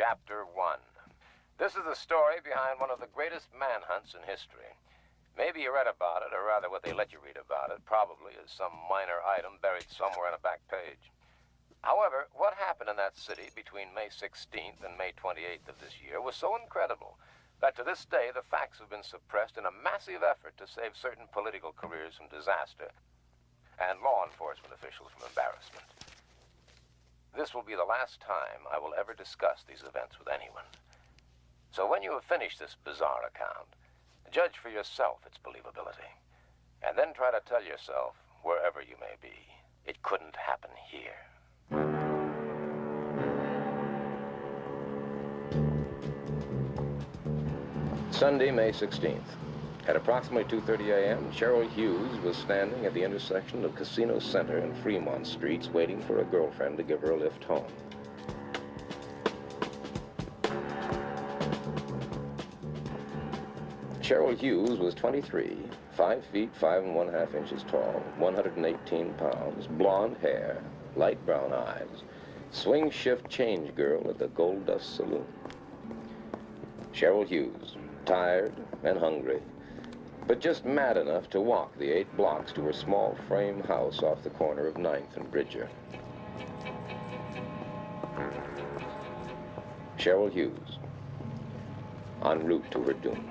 Chapter 1. This is the story behind one of the greatest manhunts in history. Maybe you read about it, or rather what they let you read about it, probably as some minor item buried somewhere on a back page. However, what happened in that city between May 16th and May 28th of this year was so incredible that to this day the facts have been suppressed in a massive effort to save certain political careers from disaster and law enforcement officials from embarrassment. This will be the last time I will ever discuss these events with anyone. So when you have finished this bizarre account, judge for yourself its believability, and then try to tell yourself, wherever you may be, it couldn't happen here. Sunday, May 16th. At approximately 2:30 a.m., Cheryl Hughes was standing at the intersection of Casino Center and Fremont Streets waiting for a girlfriend to give her a lift home. Cheryl Hughes was 23, 5 feet 5 1/2 inches tall, 118 pounds, blonde hair, light brown eyes, swing shift change girl at the Gold Dust Saloon. Cheryl Hughes, tired and hungry, but just mad enough to walk the 8 blocks to her small frame house off the corner of 9th and Bridger. Cheryl Hughes, en route to her doom.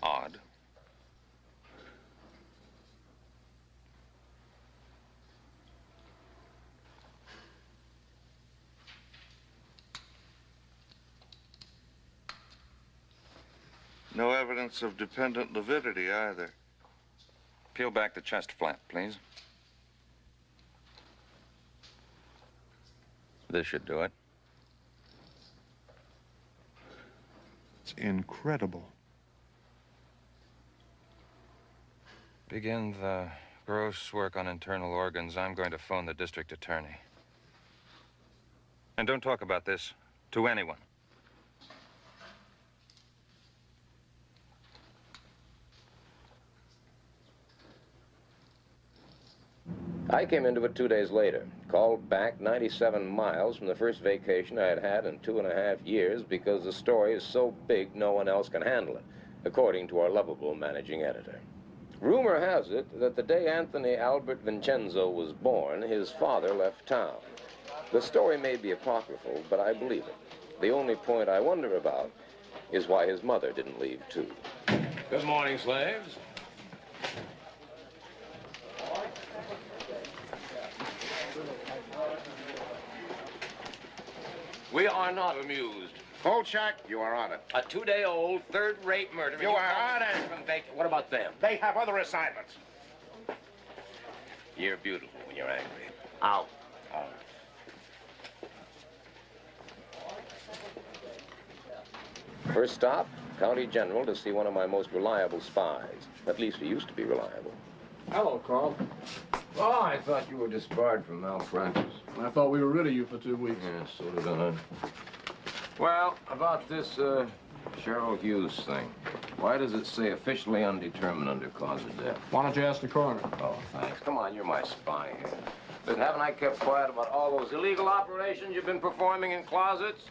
Odd. No evidence of dependent lividity either. Peel back the chest flap, please. This should do it. It's incredible. Begin the gross work on internal organs. I'm going to phone the district attorney. And don't talk about this to anyone. I came into it 2 days later, called back 97 miles from the first vacation I had had in 2.5 years because the story is so big no one else can handle it, according to our lovable managing editor. Rumor has it that the day Anthony Albert Vincenzo was born, his father left town. The story may be apocryphal, but I believe it. The only point I wonder about is why his mother didn't leave, too. Good morning, slaves. We are not amused. Kolchak, you are on it. A 2-day-old, third-rate murder. You are on it. What about them? They have other assignments. You're beautiful when you're angry. Out. Out. First stop, County General to see one of my most reliable spies. At least he used to be reliable. Hello, Carl. Oh, I thought you were disbarred from malpractice. I thought we were rid of you for 2 weeks. Yeah, so did I. Well, about this, Cheryl Hughes thing. Why does it say officially undetermined under cause of death? Why don't you ask the coroner? Oh, thanks. Come on, you're my spy here. But haven't I kept quiet about all those illegal operations you've been performing in closets?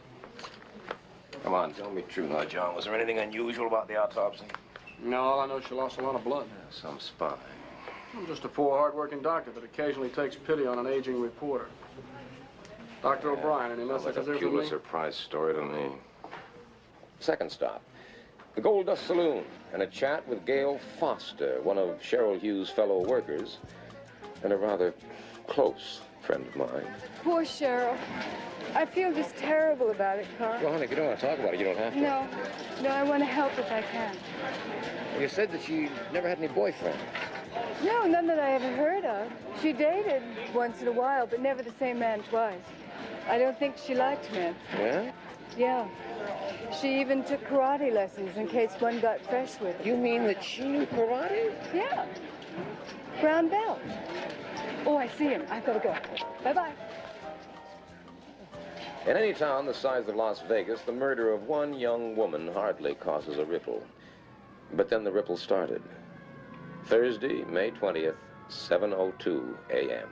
Come on, tell me true now, John. Was there anything unusual about the autopsy? No, all I know is she lost a lot of blood. Yeah, some spy. I'm just a poor, hard-working doctor that occasionally takes pity on an aging reporter. Dr. O'Brien, any messages there for me? Pulitzer Prize story to me. Second stop, the Gold Dust Saloon, and a chat with Gail Foster, one of Cheryl Hughes' fellow workers, and a rather close friend of mine. Poor Cheryl. I feel just terrible about it, Carl. Well, honey, if you don't want to talk about it, you don't have to. No, I want to help if I can. You said that she never had any boyfriend. No, none that I ever heard of. She dated once in a while, but never the same man twice. I don't think she liked men. Yeah? Yeah. She even took karate lessons in case one got fresh with her. You mean that she knew karate? Yeah. Brown belt. Oh, I see him. I've got to go. Bye-bye. In any town the size of Las Vegas, the murder of one young woman hardly causes a ripple. But then the ripple started. Thursday, May 20th, 7:02 a.m.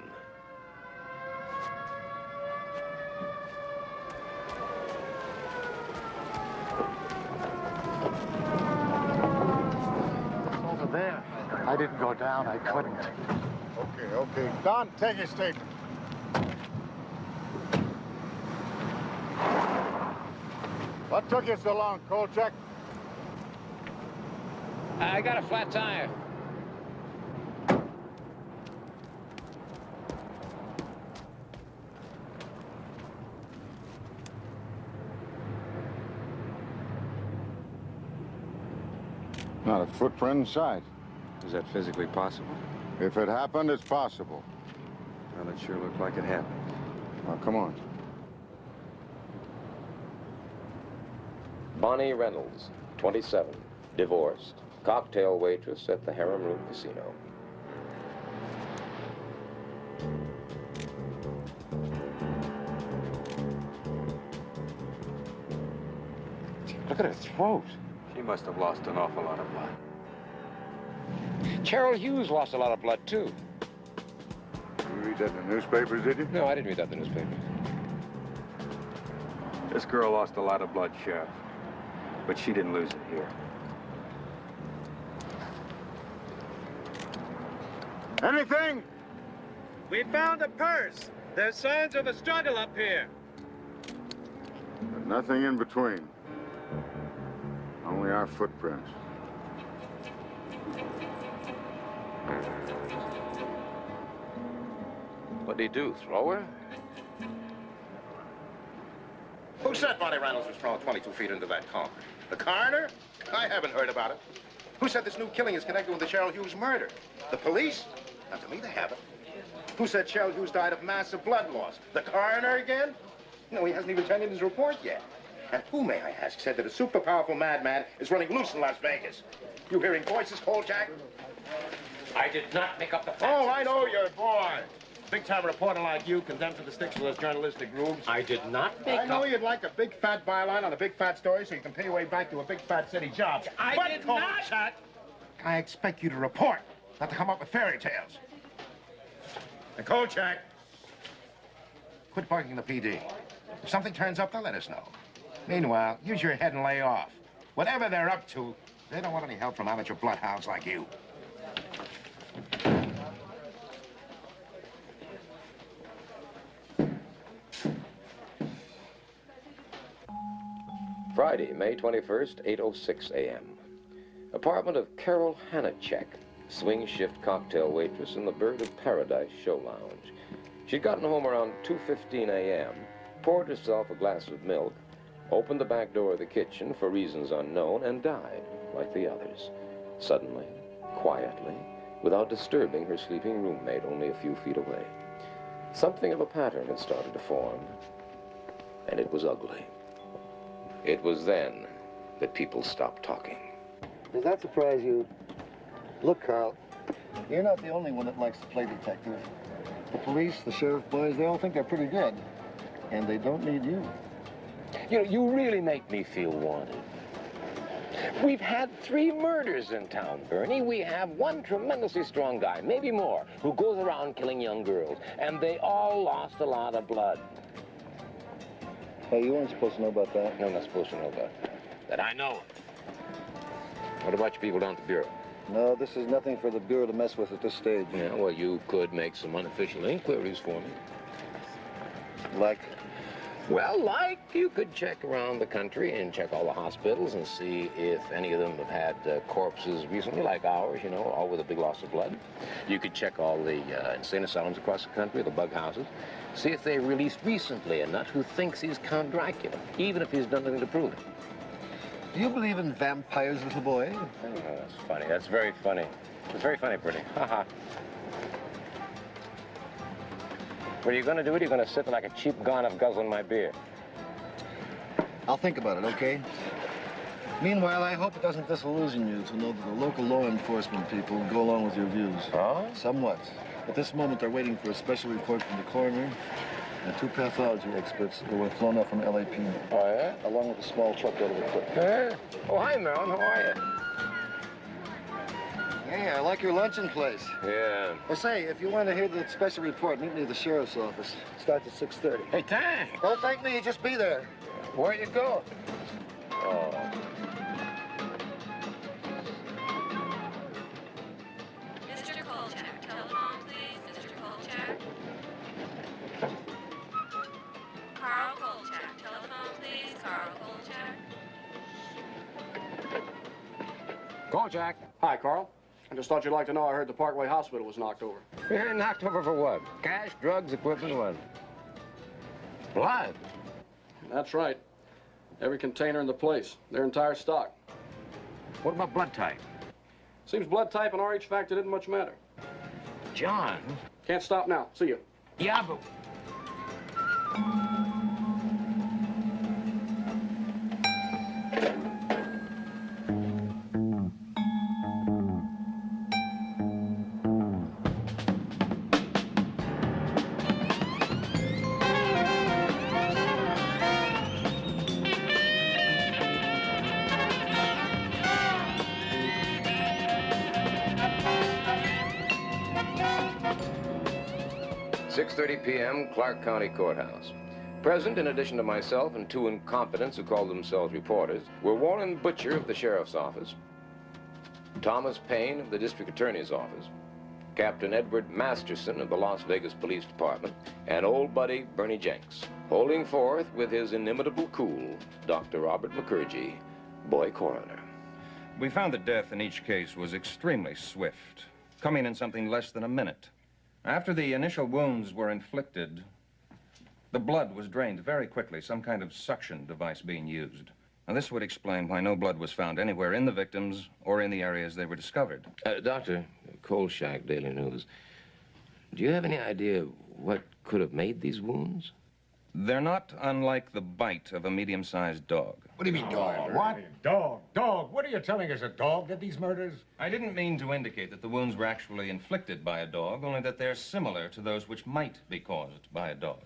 Over there. I didn't go down. I couldn't. Okay. Don, take your statement. What took you so long, Kolchak? I got a flat tire. Not a footprint inside. Is that physically possible? If it happened, it's possible. Well, it sure looked like it happened. Now, come on. Bonnie Reynolds, 27, divorced, cocktail waitress at the Harem Room Casino. Look at her throat. She must have lost an awful lot of blood. Cheryl Hughes lost a lot of blood, too. You read that in the newspapers, did you? No, I didn't read that in the newspaper. This girl lost a lot of blood, Sheriff. But she didn't lose it here. Anything? We found a purse. There's signs of a struggle up here. But nothing in between. Only our footprints. What'd he do, throw her? Who said Bonnie Reynolds was thrown 22 feet into that car? The coroner? I haven't heard about it. Who said this new killing is connected with the Cheryl Hughes murder? The police? Not to me, they haven't. Who said Cheryl Hughes died of massive blood loss? The coroner again? No, he hasn't even turned in his report yet. And who, may I ask, said that a super powerful madman is running loose in Las Vegas? You hearing voices, Kolchak? I did not make up the facts. Oh, I know your boy. Big-time reporter like you, condemned to the sticks of those journalistic grooves. I did not make I know up... you'd like a big fat byline on a big fat story so you can pay your way back to a big fat city job. I But, did not. Kolchak, I expect you to report, not to come up with fairy tales. And Kolchak, quit barking the PD. If something turns up, they'll let us know. Meanwhile, use your head and lay off. Whatever they're up to, they don't want any help from amateur bloodhounds like you. Friday, May 21st, 8:06 a.m. Apartment of Carol Hanachek, swing shift cocktail waitress in the Bird of Paradise show lounge. She'd gotten home around 2:15 a.m., poured herself a glass of milk, opened the back door of the kitchen for reasons unknown, and died like the others. Suddenly, quietly, without disturbing her sleeping roommate only a few feet away. Something of a pattern had started to form, and it was ugly. It was then that people stopped talking. Does that surprise you? Look, Carl, you're not the only one that likes to play detective. The police, the sheriff boys, they all think they're pretty good. And they don't need you. You know, you really make me feel wanted. We've had 3 murders in town, Bernie. We have one tremendously strong guy, maybe more, who goes around killing young girls. And they all lost a lot of blood. Hey, you weren't supposed to know about that. No, I'm not supposed to know about that. That I know of. What about you people down at the Bureau? No, this is nothing for the Bureau to mess with at this stage. Yeah, well, you could make some unofficial inquiries for me. Like? Well, like you could check around the country and check all the hospitals and see if any of them have had corpses recently, like ours, you know, all with a big loss of blood. You could check all the insane asylums across the country, the bug houses, see if they released recently a nut who thinks he's Count Dracula, even if he's done nothing to prove it. Do you believe in vampires, little boy? Oh, that's funny. That's very funny. It's very funny, Bertie. Ha-ha. What are you going to do? Are you going to sit like a cheap gonoph guzzling my beer? I'll think about it, okay? Meanwhile, I hope it doesn't disillusion you to know that the local law enforcement people go along with your views. Oh? Somewhat. At this moment, they're waiting for a special report from the coroner and 2 pathology experts who were flown up from LAPD. Oh, yeah? Along with a small truckload of equipment. Yeah? Oh, hi, Marilyn. How are you? Hey, I like your luncheon place. Yeah. Well, say, if you want to hear the special report, meet me at the sheriff's office. Starts at 6:30. Hey, thanks. Don't thank me, just be there. Where you go? Oh. Mr. Kolchak, telephone, please. Mr. Kolchak. Carl Kolchak, telephone, please. Carl Kolchak. Kolchak. Hi, Carl. I just thought you'd like to know I heard the Parkway Hospital was knocked over. Yeah, knocked over for what? Cash, drugs, equipment, what? Blood? That's right. Every container in the place. Their entire stock. What about blood type? Seems blood type and RH factor didn't much matter. John? Can't stop now. See you. Yeah, but... p.m., Clark County Courthouse. Present, in addition to myself and 2 incompetents who called themselves reporters, were Warren Butcher of the Sheriff's Office, Thomas Payne of the District Attorney's Office, Captain Edward Masterson of the Las Vegas Police Department, and old buddy Bernie Jenks, holding forth with his inimitable cool, Dr. Robert McCurgy, boy coroner. We found that death in each case was extremely swift, coming in something less than a minute. After the initial wounds were inflicted, the blood was drained very quickly, some kind of suction device being used. Now, this would explain why no blood was found anywhere in the victims or in the areas they were discovered. Dr. Kolchak, Daily News, do you have any idea what could have made these wounds? They're not unlike the bite of a medium-sized dog. What do you mean, dog? What? Dog. What are you telling us? A dog did these murders? I didn't mean to indicate that the wounds were actually inflicted by a dog, only that they're similar to those which might be caused by a dog.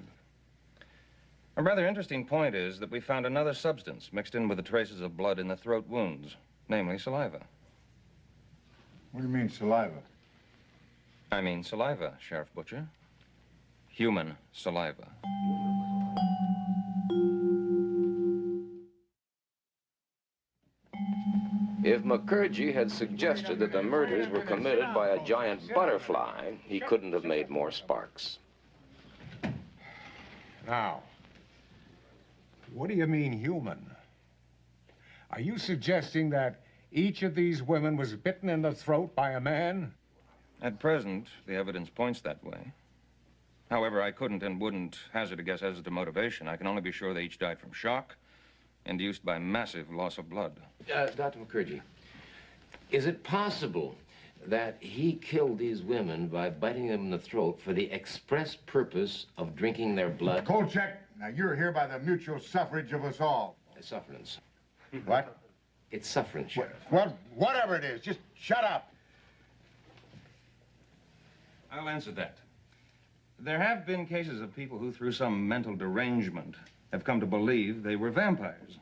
A rather interesting point is that we found another substance mixed in with the traces of blood in the throat wounds, namely saliva. What do you mean, saliva? I mean saliva, Sheriff Butcher. Human saliva. If McCurgy had suggested that the murders were committed by a giant butterfly, he couldn't have made more sparks. Now, what do you mean human? Are you suggesting that each of these women was bitten in the throat by a man? At present, the evidence points that way. However, I couldn't and wouldn't hazard a guess as to motivation. I can only be sure they each died from shock, induced by massive loss of blood. Dr. McCurgy, is it possible that he killed these women by biting them in the throat for the express purpose of drinking their blood? Kolchak, now you're here by the mutual suffrage of us all. Sufferance. What? It's sufferance, Sheriff. Whatever it is, just shut up. I'll answer that. There have been cases of people who, through some mental derangement, have come to believe they were vampires.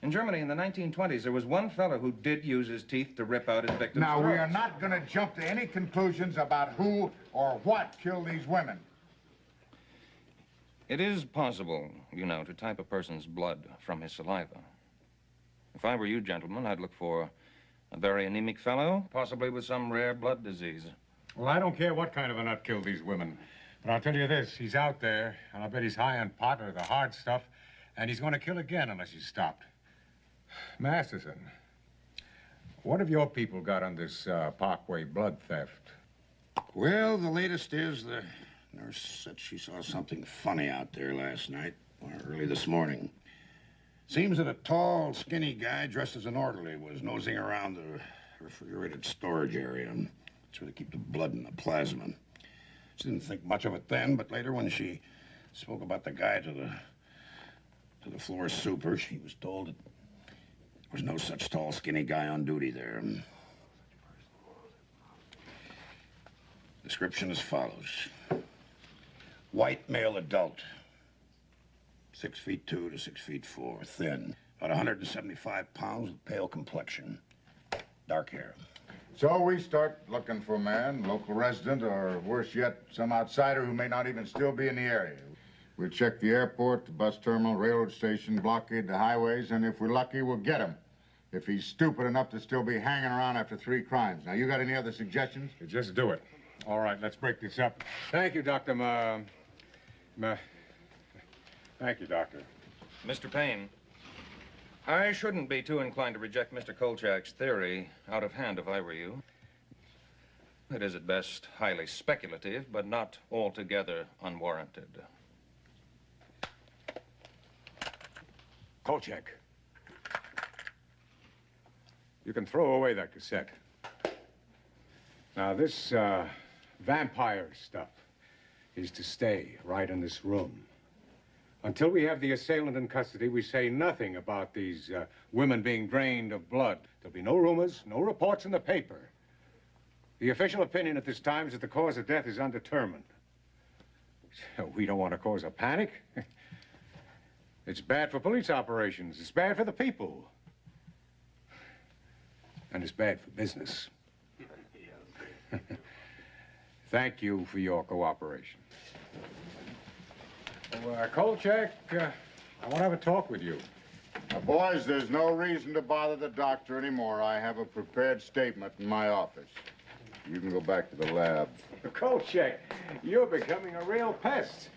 In Germany in the 1920s, there was one fellow who did use his teeth to rip out his victims' Now, we are throats. not going to jump to any conclusions about who or what killed these women. It is possible, you know, to type a person's blood from his saliva. If I were you, gentlemen, I'd look for a very anemic fellow, possibly with some rare blood disease. Well, I don't care what kind of a nut killed these women. But I'll tell you this, he's out there, and I bet he's high on pot or the hard stuff, and he's going to kill again unless he's stopped. Masterson, what have your people got on this Parkway blood theft? Well, the latest is the nurse said she saw something funny out there last night, or early this morning. Seems that a tall, skinny guy dressed as an orderly was nosing around the refrigerated storage area. That's where they keep the blood and the plasma. She didn't think much of it then, but later when she spoke about the guy to the floor super, she was told that there was no such tall, skinny guy on duty there. Description as follows. White male adult. 6'2" to 6'4", thin. About 175 pounds with pale complexion. Dark hair. So we start looking for a man, local resident, or worse yet, some outsider who may not even still be in the area. We'll check the airport, the bus terminal, railroad station, blockade the highways, and if we're lucky, we'll get him. If he's stupid enough to still be hanging around after 3 crimes. Now, you got any other suggestions? Just do it. All right, let's break this up. Thank you, Dr. Thank you, Doctor. Mr. Payne, I shouldn't be too inclined to reject Mr. Kolchak's theory out of hand if I were you. It is at best highly speculative, but not altogether unwarranted. Kolchak. You can throw away that cassette. Now, this vampire stuff is to stay right in this room. Until we have the assailant in custody, we say nothing about these women being drained of blood. There'll be no rumors, no reports in the paper. The official opinion at this time is that the cause of death is undetermined. We don't want to cause a panic. It's bad for police operations. It's bad for the people. And it's bad for business. Thank you for your cooperation. Well, Kolchak, I want to have a talk with you. Now, boys, there's no reason to bother the doctor anymore. I have a prepared statement in my office. You can go back to the lab. Kolchak, you're becoming a real pest.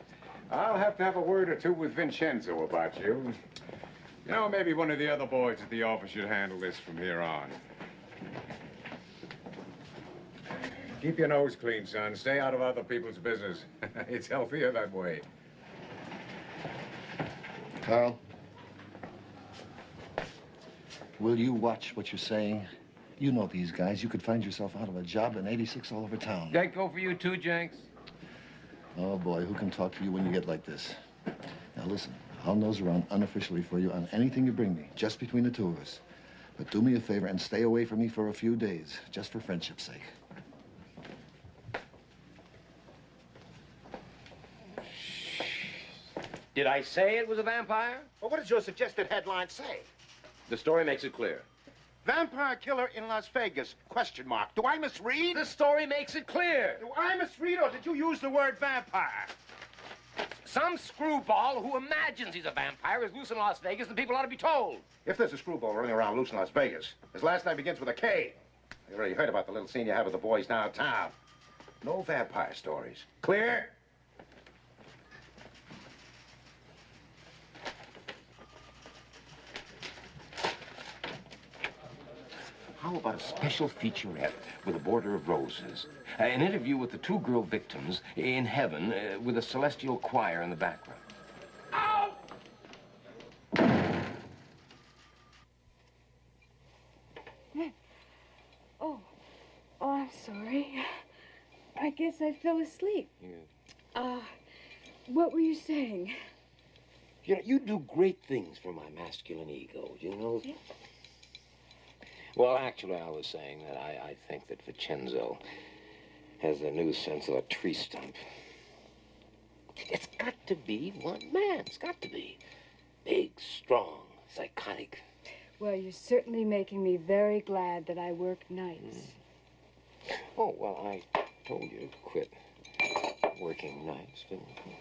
I'll have to have a word or two with Vincenzo about you. You know, maybe one of the other boys at the office should handle this from here on. Keep your nose clean, son. Stay out of other people's business. It's healthier that way. Carl, will you watch what you're saying? You know these guys. You could find yourself out of a job in 86 all over town. That go for you too, Jenks? Oh, boy, who can talk to you when you get like this? Now, listen, I'll nose around unofficially for you on anything you bring me, just between the two of us. But do me a favor and stay away from me for a few days, just for friendship's sake. Did I say it was a vampire? Well, what does your suggested headline say? The story makes it clear. Vampire killer in Las Vegas, question mark. Do I misread? The story makes it clear. Do I misread, or did you use the word vampire? Some screwball who imagines he's a vampire is loose in Las Vegas, and people ought to be told. If there's a screwball running around loose in Las Vegas, his last name begins with a K. You already heard about the little scene you have with the boys downtown. No vampire stories. Clear? How about a special featurette with a border of roses? An interview with the 2 girl victims in heaven with a celestial choir in the background. Ow! Oh, I'm sorry. I guess I fell asleep. What were you saying? You know, you do great things for my masculine ego, you know? Yeah. Well, actually, I was saying that I think that Vincenzo has a new sense of a tree stump. It's got to be one man. It's got to be. Big, strong, psychotic. Well, you're certainly making me very glad that I work nights. Oh, well, I told you to quit working nights, didn't I?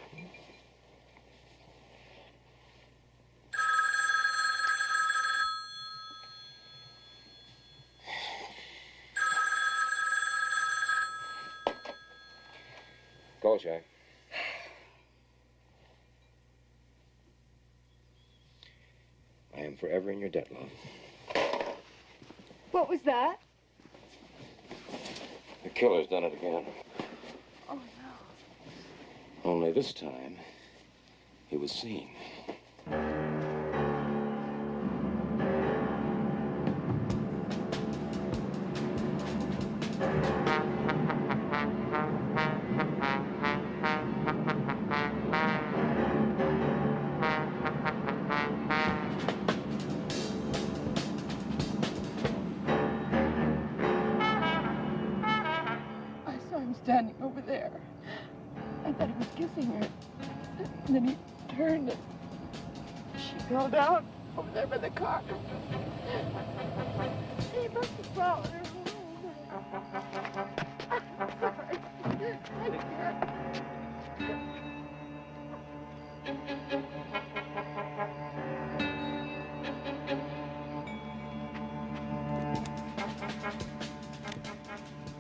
Kolchak. forever in your debt, love. What was that? The killer's done it again. Oh, no. Only this time, he was seen. Standing over there. I thought he was kissing her. And then he turned and she fell down over there by the car. He must have followed her home. I'm sorry. I can't.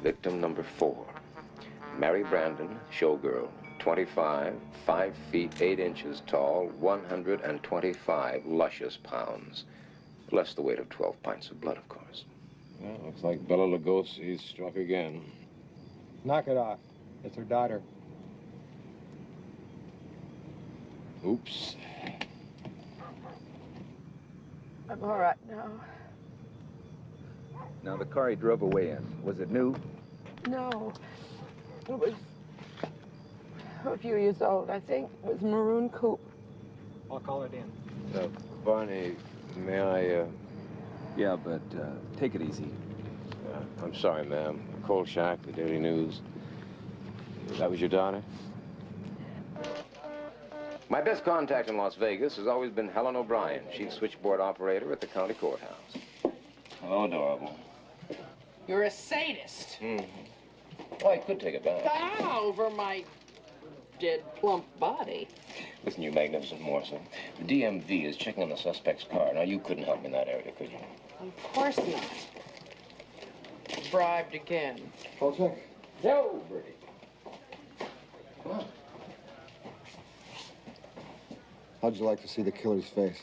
Victim number 4. Mary Brandon, showgirl, 25, 5 feet 8 inches tall, 125 luscious pounds. Less the weight of 12 pints of blood, of course. Well, looks like Bella Lugosi's struck again. Knock it off. It's her daughter. Oops. I'm all right now. Now, the car he drove away in, was it new? No. It was a few years old, I think. It was a maroon coupe. I'll call it in. Barney, may I, Yeah, but take it easy. I'm sorry, ma'am. Kolchak, the Daily News. That was your daughter? My best contact in Las Vegas has always been Helen O'Brien, chief switchboard operator at the county courthouse. Oh, adorable. You're a sadist. Well, I could take it back. Ah, over my dead, plump body. Listen, you magnificent morsel. The DMV is checking on the suspect's car. Now, you couldn't help me in that area, could you? Of course not. Bribed again. Kolchak? No, Bertie. Come on. How'd you like to see the killer's face?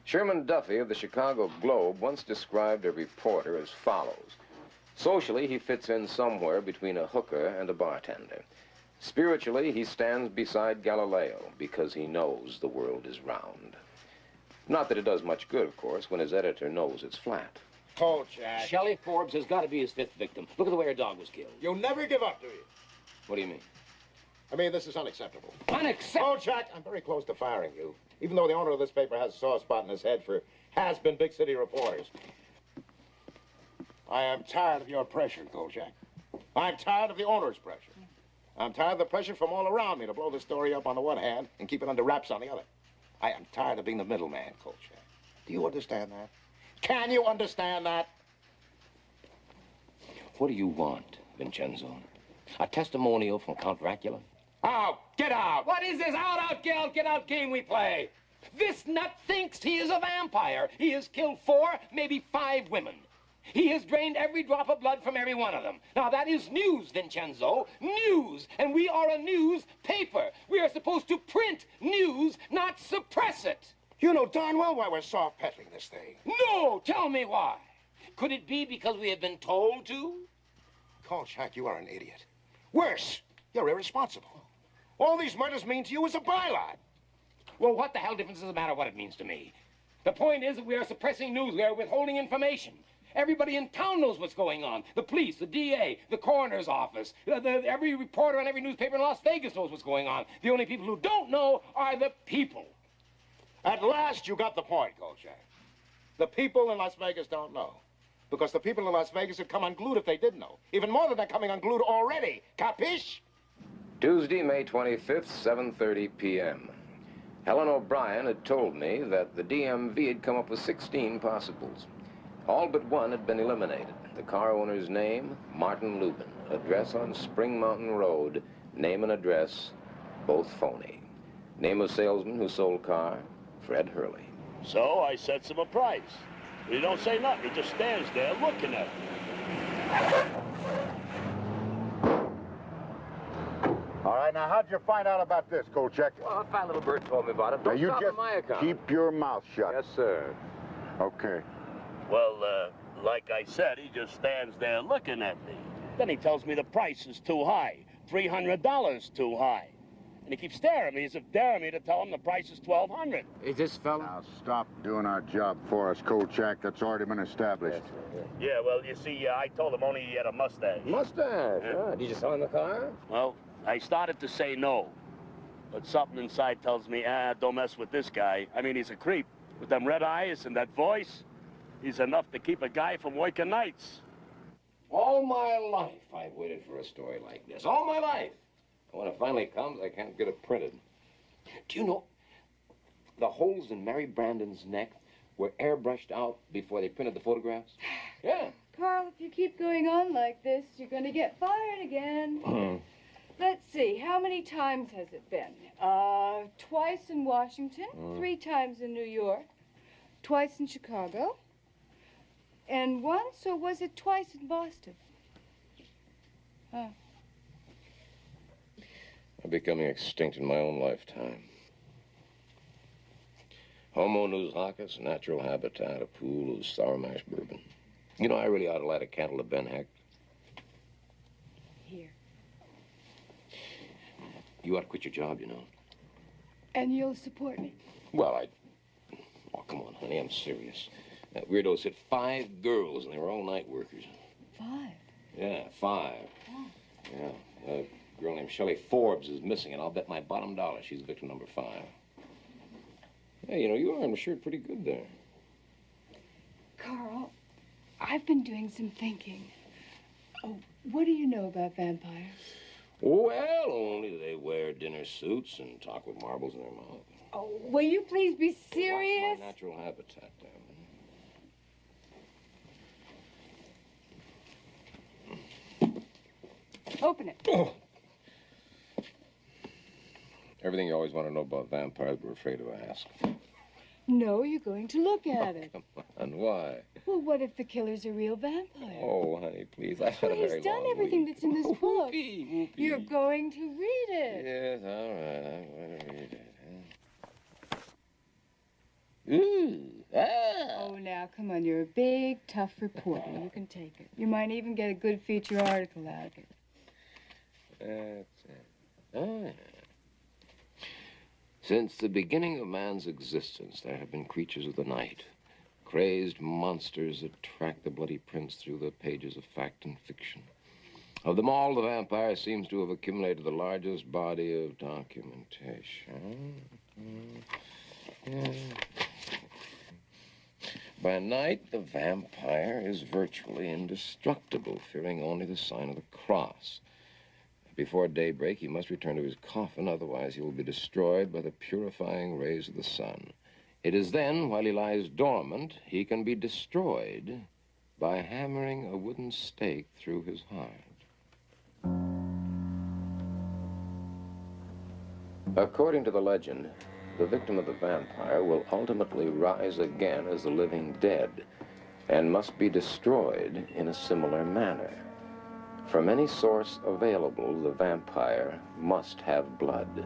Sherman Duffy of the Chicago Globe once described a reporter as follows. Socially, he fits in somewhere between a hooker and a bartender. Spiritually, he stands beside Galileo because he knows the world is round. Not that it does much good, of course, when his editor knows it's flat. Kolchak. Shelley Forbes has got to be his 5th victim. Look at the way her dog was killed. You'll never give up, do you? What do you mean? I mean, this is unacceptable. Unacceptable? Kolchak, I'm very close to firing you, even though the owner of this paper has a soft spot in his head for has-been big city reporters. I am tired of your pressure, Kolchak. I'm tired of the owner's pressure. I'm tired of the pressure from all around me to blow the story up on the one hand and keep it under wraps on the other. I am tired of being the middleman, Kolchak. Do you understand that? Can you understand that? What do you want, Vincenzo? A testimonial from Count Dracula? Out! Get out! What is this out, get out game we play? This nut thinks he is a vampire. He has killed 4, maybe 5 women. He has drained every drop of blood from every one of them. Now, that is news, Vincenzo. News. And we are a newspaper. We are supposed to print news, not suppress it. You know darn well why we're soft peddling this thing. No! Tell me why. Could it be because we have been told to? Kolchak, you are an idiot. Worse, you're irresponsible. All these murders mean to you is a byline. Well, what the hell difference does it matter what it means to me? The point is that we are suppressing news. We are withholding information. Everybody in town knows what's going on. The police, the DA, the coroner's office. Every reporter on every newspaper in Las Vegas knows what's going on. The only people who don't know are the people. At last, you got the point, Kolchak. The people in Las Vegas don't know. Because the people in Las Vegas would come unglued if they did know. Even more than they're coming unglued already. Capiche? Tuesday, May 25th, 7:30 p.m. Helen O'Brien had told me that the DMV had come up with 16 possibles. All but one had been eliminated. The car owner's name, Martin Lubin. Address on Spring Mountain Road. Name and address, both phony. Name of salesman who sold car, Fred Hurley. So I sets him a price. He don't say nothing. He just stands there looking at me. All right, now, how'd you find out about this, Kolchak? Well, a fine little bird told me about it. Now, Don't you stop just on my account. keep your mouth shut. Yes, sir. Okay. Well, like I said, he just stands there looking at me. Then he tells me the price is too high. $300 too high. And he keeps staring at me as if daring me to tell him the price is $1,200. Is this fella? Now, stop doing our job for us, Kolchak. That's already been established. Yeah, well, you see, I told him only he had a mustache. Mustache? Yeah. Did you sell him the car? Well, I started to say no. But something inside tells me, don't mess with this guy. I mean, he's a creep. With them red eyes and that voice, he's enough to keep a guy from working nights. All my life, I've waited for a story like this. All my life. And when it finally comes, I can't get it printed. Do you know, the holes in Mary Brandon's neck were airbrushed out before they printed the photographs? Yeah. Carl, if you keep going on like this, you're going to get fired again. Let's see, how many times has it been? Twice in Washington, 3 times in New York, twice in Chicago, and once, or was it twice in Boston? Huh. I'm becoming extinct in my own lifetime. Homo nous hocus, natural habitat, a pool of sour mash bourbon. You know, I really ought to light a candle to Ben Heck. Here. You ought to quit your job, you know. And you'll support me? Well, Oh, come on, honey, I'm serious. That weirdo's hit 5 girls, and they were all night workers. 5? Yeah, 5. Oh. Yeah, a girl named Shelley Forbes is missing, and I'll bet my bottom dollar she's victim number 5. Hey, you know, you ironed a shirt pretty good there. Carl, I've been doing some thinking. Oh, what do you know about vampires? Well, only they wear dinner suits and talk with marbles in their mouth. Oh, will you please be serious? Watch my natural habitat, damn it. Open it. Oh. Everything you always want to know about vampires, we're afraid to ask. No, you're going to look at it. Come on, why? Well, what if the killer's a real vampire? Oh, honey, please. I've had a very He's done long everything week. that's in this book. Whoopee. You're going to read it. Yes, all right. I'm going to read it. Ooh. Ah. Oh, now, come on. You're a big, tough reporter. You can take it. You might even get a good feature article out of it. That's it. Oh, yeah. Since the beginning of man's existence, there have been creatures of the night, crazed monsters that track the bloody prints through the pages of fact and fiction. Of them all, the vampire seems to have accumulated the largest body of documentation. Yeah. By night, the vampire is virtually indestructible, fearing only the sign of the cross. Before daybreak, he must return to his coffin, otherwise he will be destroyed by the purifying rays of the sun. It is then, while he lies dormant, he can be destroyed by hammering a wooden stake through his heart. According to the legend, the victim of the vampire will ultimately rise again as the living dead and must be destroyed in a similar manner. From any source available, the vampire must have blood.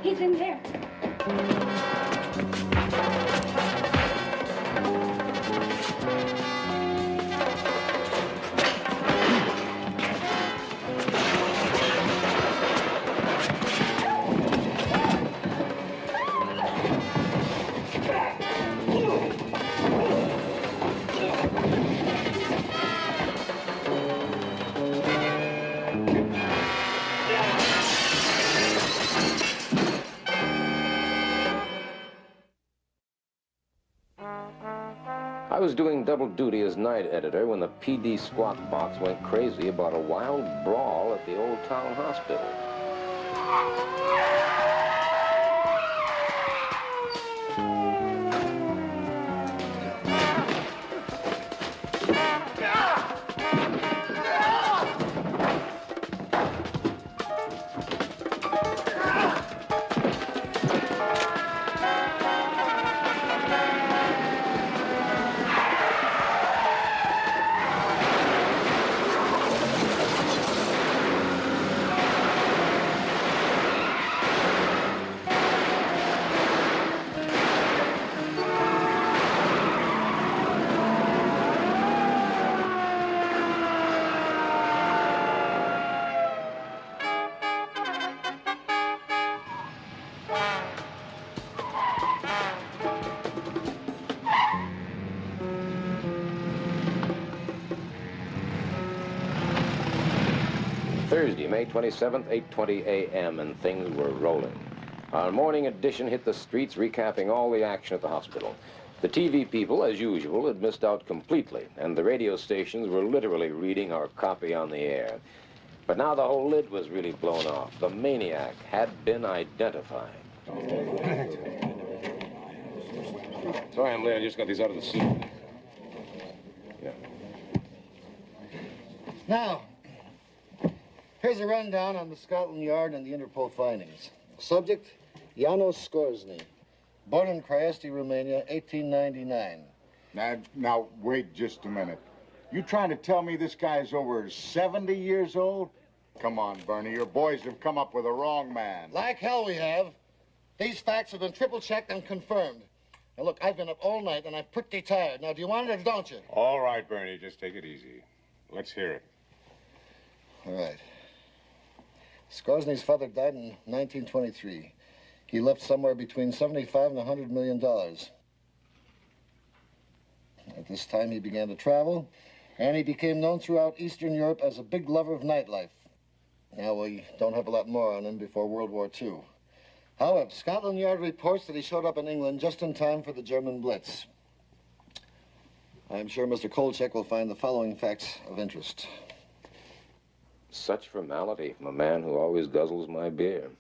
He's in there. I was doing double duty as night editor when the PD squawk box went crazy about a wild brawl at the old town hospital. Thursday, May 27th, 8:20 a.m., and things were rolling. Our morning edition hit the streets, recapping all the action at the hospital. The TV people, as usual, had missed out completely, and the radio stations were literally reading our copy on the air. But now the whole lid was really blown off. The maniac had been identified. Sorry I'm late. I just got these out of the suit. Yeah. Now, here's a rundown on the Scotland Yard and the Interpol findings. Subject, Janos Skorzny. Born in Craiesti, Romania, 1899. Now, wait just a minute. You trying to tell me this guy's over 70 years old? Come on, Bernie, your boys have come up with a wrong man. Like hell we have. These facts have been triple-checked and confirmed. Now, look, I've been up all night, and I'm pretty tired. Now, do you want it or don't you? All right, Bernie, just take it easy. Let's hear it. All right. Skorzny's father died in 1923. He left somewhere between $75 and $100 million. At this time, he began to travel, and he became known throughout Eastern Europe as a big lover of nightlife. Now, we don't have a lot more on him before World War II. However, Scotland Yard reports that he showed up in England just in time for the German Blitz. I'm sure Mr. Kolchak will find the following facts of interest. Such formality from a man who always guzzles my beer.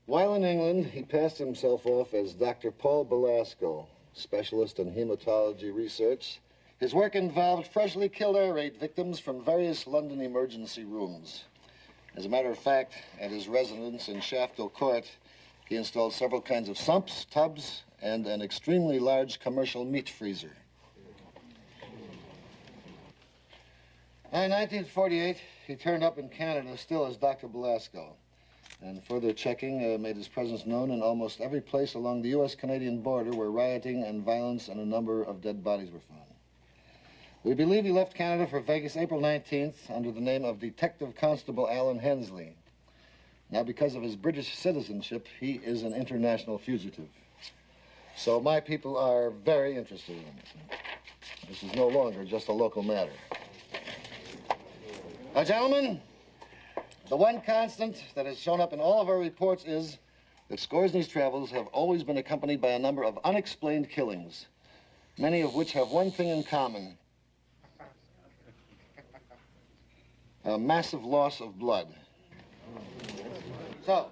While in England, he passed himself off as Dr. Paul Belasco, specialist in hematology research. His work involved freshly killed air raid victims from various London emergency rooms. As a matter of fact, at his residence in Shafto Court, he installed several kinds of sumps, tubs, and an extremely large commercial meat freezer. In 1948, he turned up in Canada still as Dr. Belasco, and further checking made his presence known in almost every place along the U.S.-Canadian border where rioting and violence and a number of dead bodies were found. We believe he left Canada for Vegas April 19th under the name of Detective Constable Alan Hensley. Now, because of his British citizenship, he is an international fugitive. So my people are very interested in it. This is no longer just a local matter. Now, gentlemen, the one constant that has shown up in all of our reports is that Scoresny's travels have always been accompanied by a number of unexplained killings, many of which have one thing in common: a massive loss of blood. So,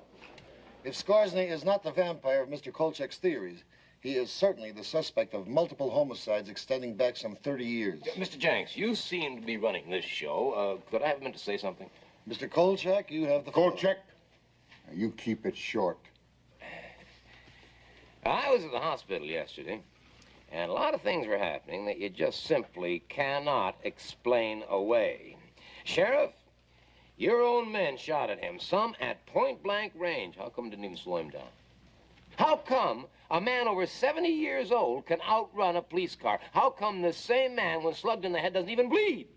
if Scoresny is not the vampire of Mr. Kolchak's theories, he is certainly the suspect of multiple homicides extending back some 30 years. Mr. Jenks, you seem to be running this show. Could I have a minute to say something? Mr. Kolchak, you have the Kolchak? Now, you keep it short. I was at the hospital yesterday, and a lot of things were happening that you just simply cannot explain away. Sheriff, your own men shot at him, some at point-blank range. How come it didn't even slow him down? How come a man over 70 years old can outrun a police car? How come this same man, when slugged in the head, doesn't even bleed?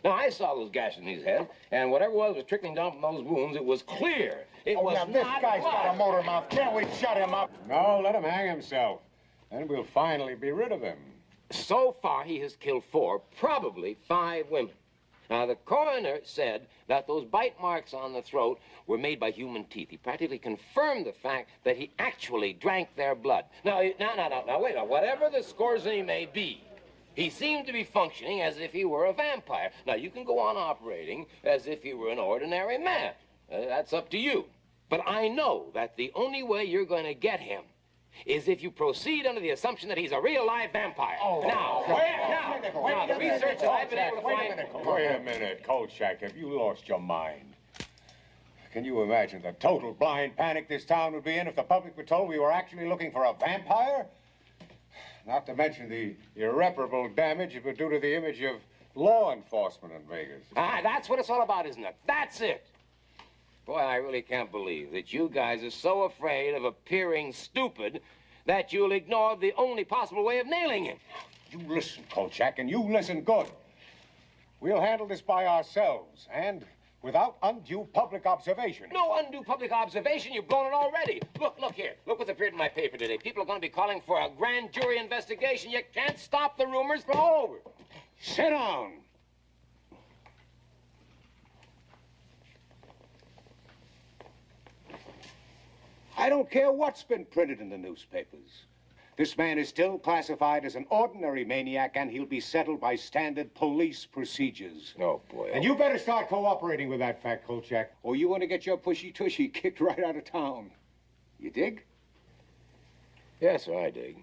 Now, I saw those gashes in his head, and whatever was trickling down from those wounds, it was clear. It was now, this not guy's blood. got a motor mouth. Can't we shut him up? No, let him hang himself. Then we'll finally be rid of him. So far, he has killed 4, probably 5 women. Now, the coroner said that those bite marks on the throat were made by human teeth. He practically confirmed the fact that he actually drank their blood. Now, wait a minute. Whatever the Scoresny may be, he seemed to be functioning as if he were a vampire. Now, you can go on operating as if he were an ordinary man. That's up to you. But I know that the only way you're going to get him is if you proceed under the assumption that he's a real live vampire. Now, the research that I've been able to find... Wait a minute, Kolchak. Have you lost your mind? Can you imagine the total blind panic this town would be in if the public were told we were actually looking for a vampire? Not to mention the irreparable damage it would do to the image of law enforcement in Vegas. That's what it's all about, isn't it? That's it. Boy, I really can't believe that you guys are so afraid of appearing stupid that you'll ignore the only possible way of nailing him. You listen, Kolchak, and you listen good. We'll handle this by ourselves, and without undue public observation. No undue public observation. You've blown it already. Look here. Look what's appeared in my paper today. People are going to be calling for a grand jury investigation. You can't stop the rumors from all over. Sit down. I don't care what's been printed in the newspapers. This man is still classified as an ordinary maniac, and he'll be settled by standard police procedures. Oh, boy. And you better start cooperating with that fact, Kolchak, or you want to get your pushy-tushy kicked right out of town. You dig? Yes, sir, I dig.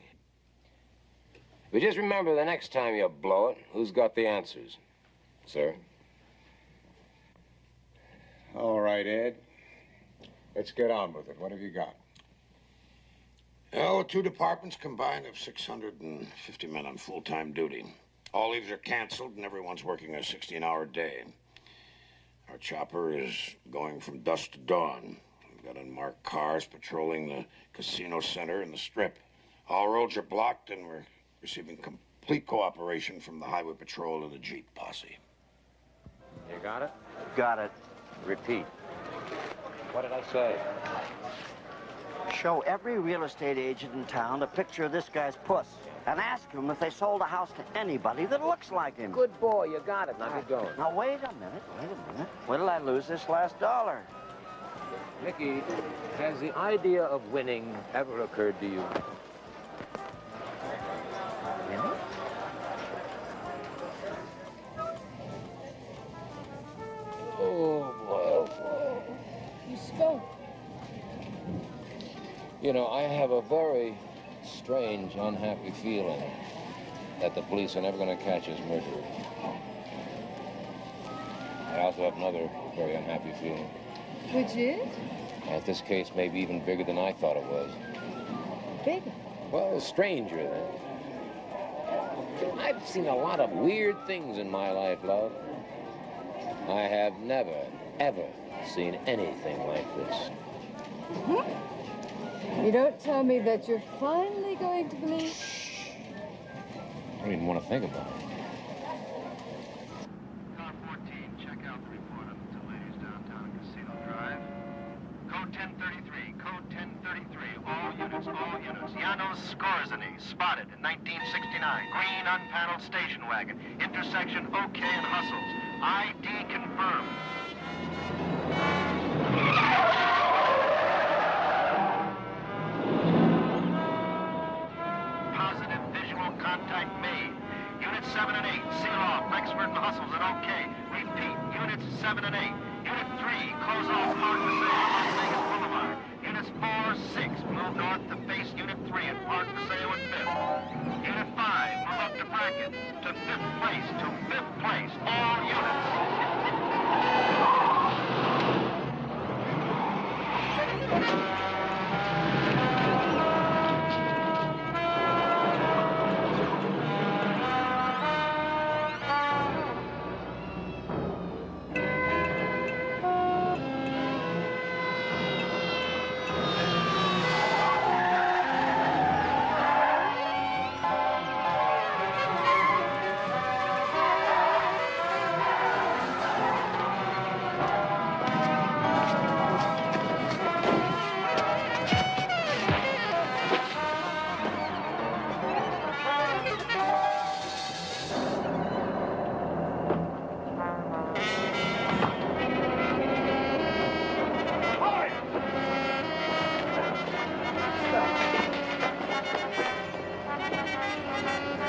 But just remember, the next time you blow it, who's got the answers, sir? All right, Ed. Let's get on with it. What have you got? Well, 2 departments combined have 650 men on full-time duty. All leaves are canceled, and everyone's working a 16-hour day. Our chopper is going from dusk to dawn. We've got unmarked cars patrolling the casino center and the strip. All roads are blocked, and we're receiving complete cooperation from the highway patrol and the Jeep posse. You got it? Got it. Repeat. What did I say? Show every real estate agent in town a picture of this guy's puss and ask them if they sold a house to anybody that looks like him. Good boy, you got it. Now get going. Now, wait a minute. When did I lose this last dollar? Mickey, has the idea of winning ever occurred to you? Oh, boy. You spoke. You know, I have a very strange, unhappy feeling that the police are never going to catch his murderer. I also have another very unhappy feeling. Which is? That this case may be even bigger than I thought it was. Bigger? Well, stranger than. I've seen a lot of weird things in my life, love. I have never, ever seen anything like this. You don't tell me that you're finally going to believe? I don't even want to think about it. Car 14, check out the report of the 2 ladies downtown Casino Drive. Code 1033, code 1033, all units. units, all units. Janos Skorzeny, spotted in 1969. Green unpaneled station wagon. Intersection OK and Hustles. ID confirmed. Positive visual contact made. Units 7 and 8, seal off, Rexford and Hustles and OK. Repeat, units 7 and 8. Unit 3, close off Park Paseo, Las Vegas Boulevard. Units 4, 6, move north to face Unit 3 at Park Paseo and 5th. Unit 5, move up to Bracken, to 5th place, all units.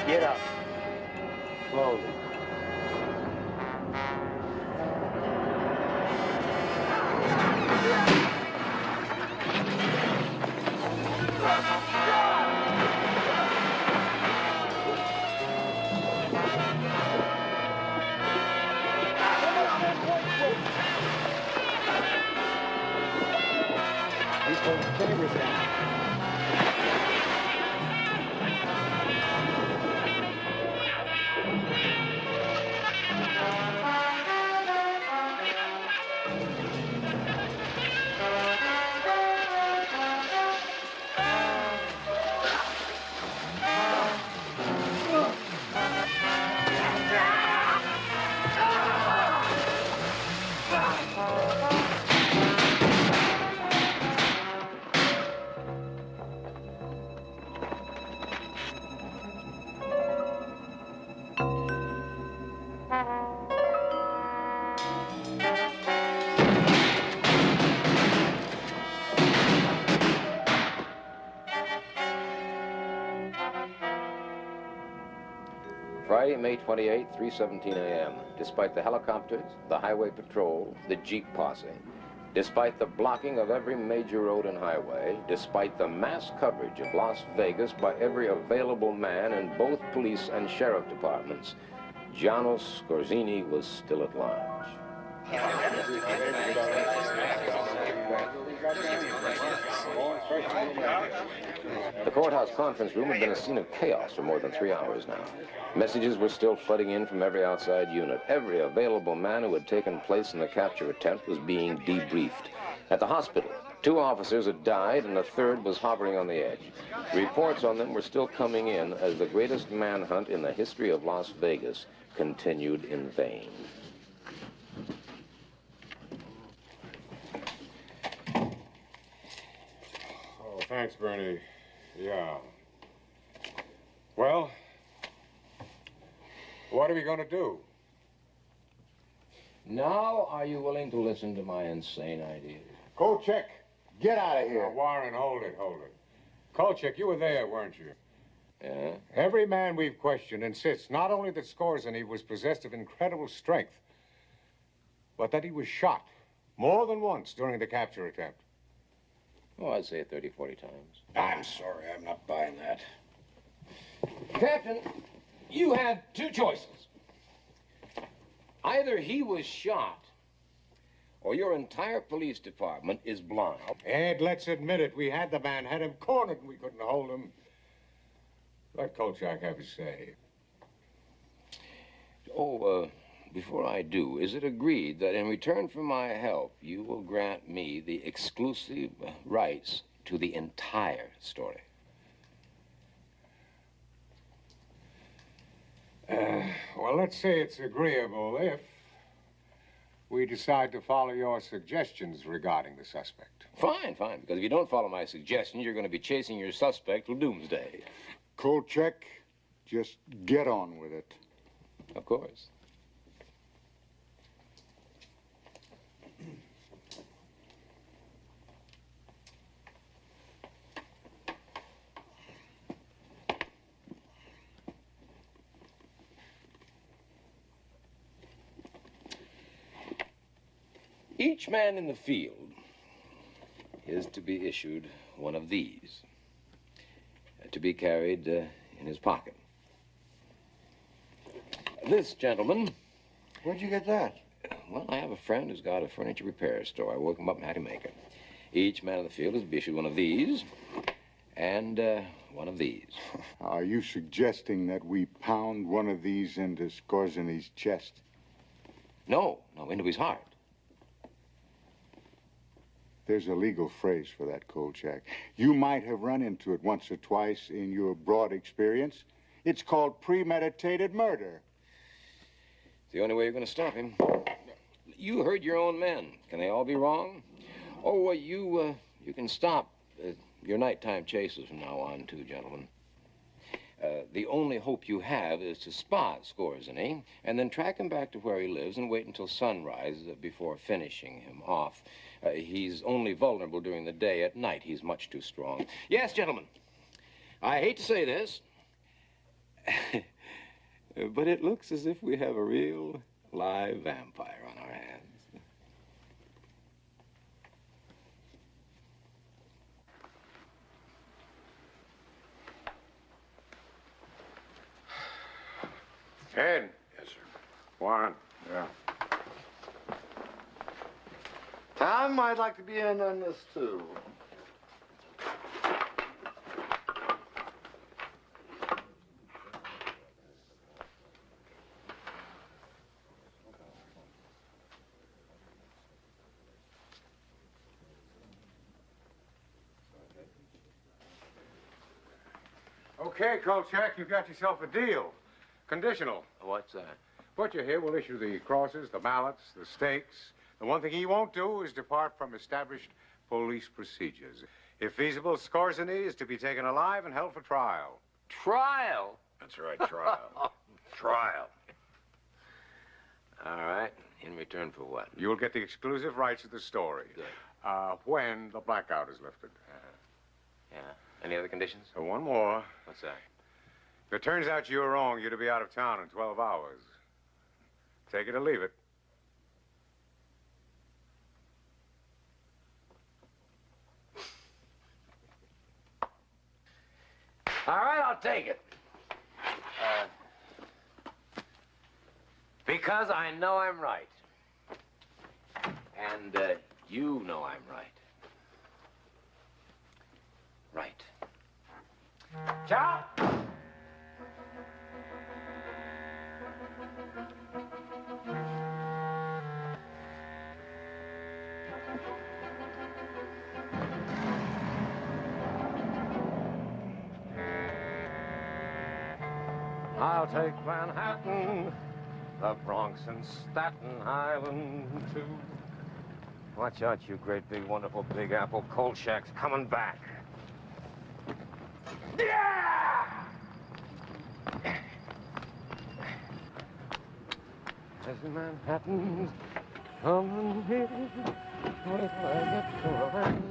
Get up. Slowly. He's holding fingers down. Friday, May 28, 3:17 a.m. Despite the helicopters, the highway patrol, the Jeep posse, despite the blocking of every major road and highway, despite the mass coverage of Las Vegas by every available man in both police and sheriff departments, Janos Skorzeny was still at large. The courthouse conference room had been a scene of chaos for more than 3 hours now. Messages were still flooding in from every outside unit. Every available man who had taken place in the capture attempt was being debriefed. At the hospital, 2 officers had died and a third was hovering on the edge. Reports on them were still coming in as the greatest manhunt in the history of Las Vegas continued in vain. Oh, thanks, Bernie. Yeah. Well, what are we going to do? Now, are you willing to listen to my insane ideas? Kolchak, get out of here. Warren, hold it. Kolchak, you were there, weren't you? Yeah? Every man we've questioned insists not only that Skorzeny was possessed of incredible strength, but that he was shot more than once during the capture attempt. Oh, I'd say it 30, 40 times. I'm sorry, I'm not buying that. Captain, you have 2 choices. Either he was shot, or your entire police department is blind. Ed, let's admit it. We had the man, had him cornered, and we couldn't hold him. Let Kolchak have his say. Before I do, is it agreed that in return for my help, you will grant me the exclusive rights to the entire story? Well, let's say it's agreeable if we decide to follow your suggestions regarding the suspect? Fine, fine, because if you don't follow my suggestions, you're going to be chasing your suspect till doomsday. Kolchak, just get on with it. Of course. Each man in the field is to be issued one of these, to be carried in his pocket. This gentleman... Where'd you get that? Well, I have a friend who's got a furniture repair store. I woke him up and had him make it. Each man in the field is to be issued one of these and one of these. Are you suggesting that we pound one of these into Skorzeny's chest? No, into his heart. There's a legal phrase for that, Kolchak. You might have run into it once or twice in your broad experience. It's called premeditated murder. It's the only way you're going to stop him. You heard your own men. Can they all be wrong? Oh, you can stop your nighttime chases from now on, too, gentlemen. The only hope you have is to spot Skorzeny and then track him back to where he lives and wait until sunrise before finishing him off. He's only vulnerable during the day. At night, he's much too strong. Yes, gentlemen, I hate to say this, but it looks as if we have a real live vampire on our hands. Ed. Yes, sir. Juan. Yeah. Tom, I'd like to be in on this, too. Okay, Kolchak, you've got yourself a deal. Conditional. What's that? Butcher here will issue the crosses, the mallets, the stakes. The one thing he won't do is depart from established police procedures. If feasible, Skorzeny is to be taken alive and held for trial. Trial? That's right, trial. Trial. All right. In return for what? You'll get the exclusive rights to the story. Good. When the blackout is lifted. Yeah. Any other conditions? One more. What's that? If it turns out you're wrong, you're to be out of town in 12 hours. Take it or leave it. All right, I'll take it. Because I know I'm right. And you know I'm right. Right. Ciao! I'll take Manhattan, the Bronx and Staten Island, too. Watch out, you great big wonderful Big Apple. Kolchak's coming back. Yeah! As Manhattan's coming here, wait till I get to a land.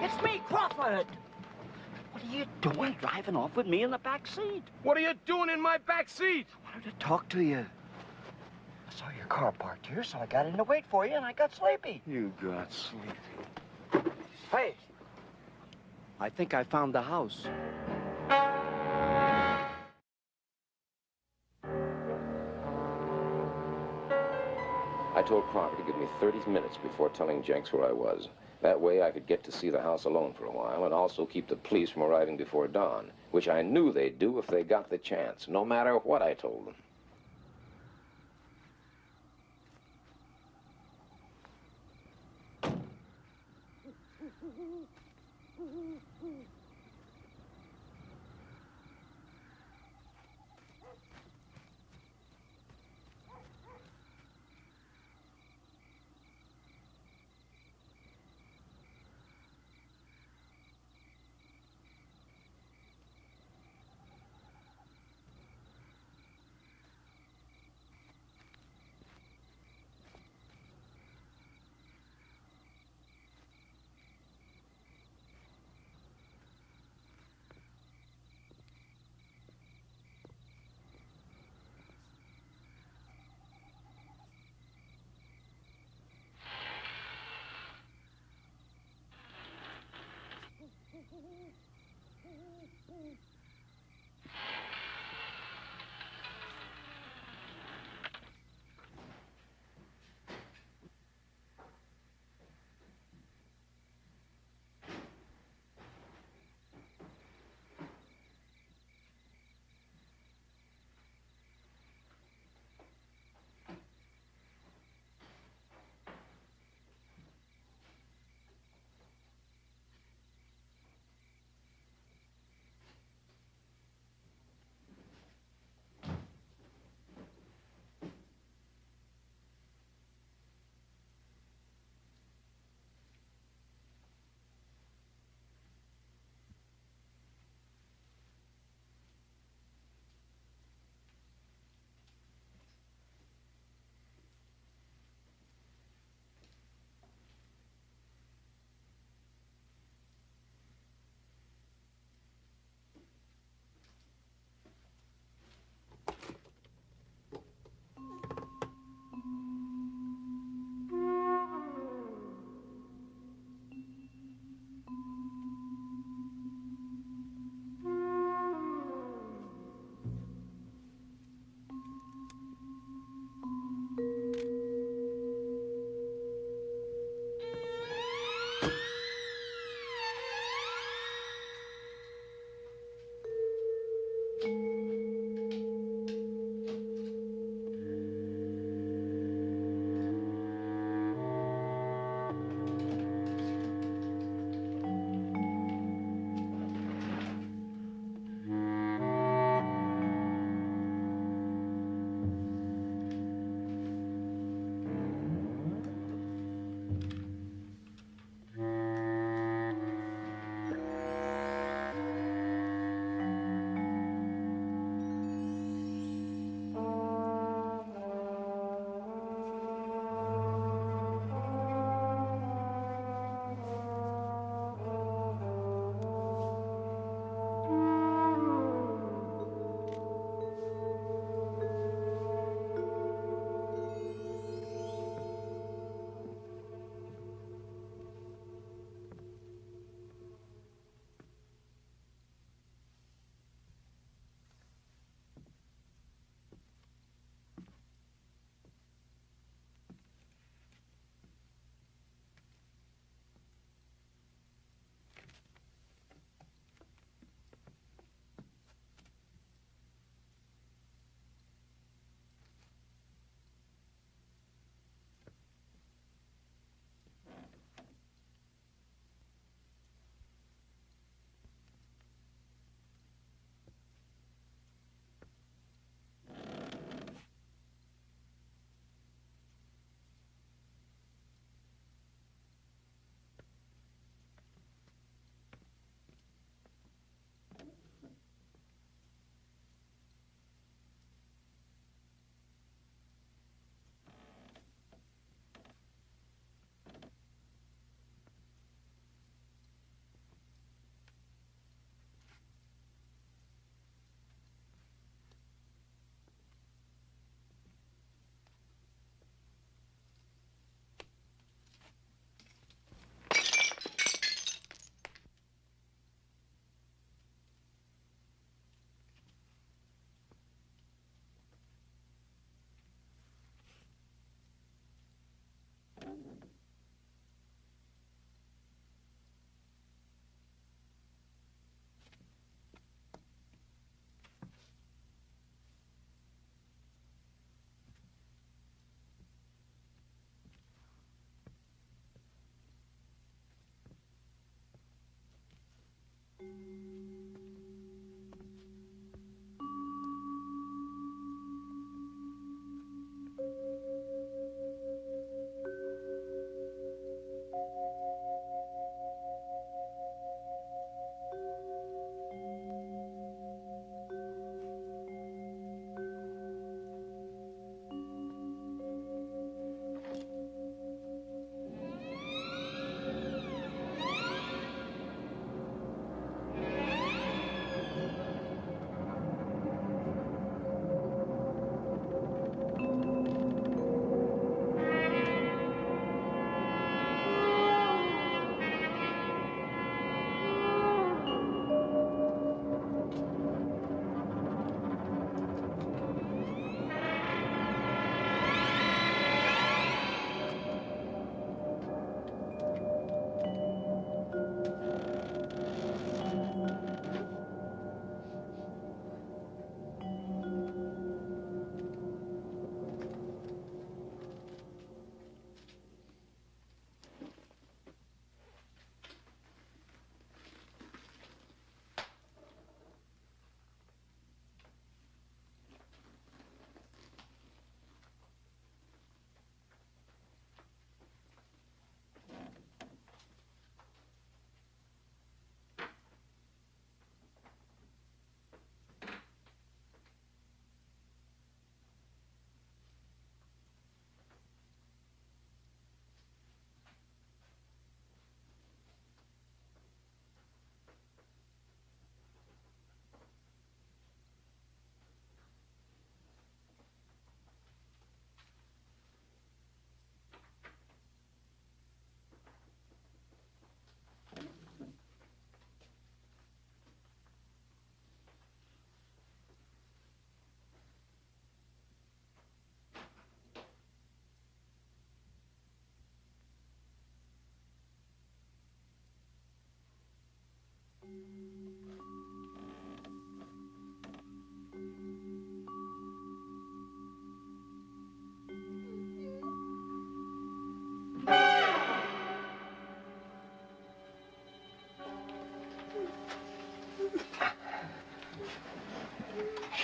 It's me, Crawford. What are you doing driving off with me in the back seat? What are you doing in my back seat? I wanted to talk to you. I saw your car parked here, so I got in to wait for you, and I got sleepy. You got sleepy. Hey, I think I found the house. I told Crawford to give me 30 minutes before telling Jenks where I was. That way I could get to see the house alone for a while and also keep the police from arriving before dawn, which I knew they'd do if they got the chance, no matter what I told them.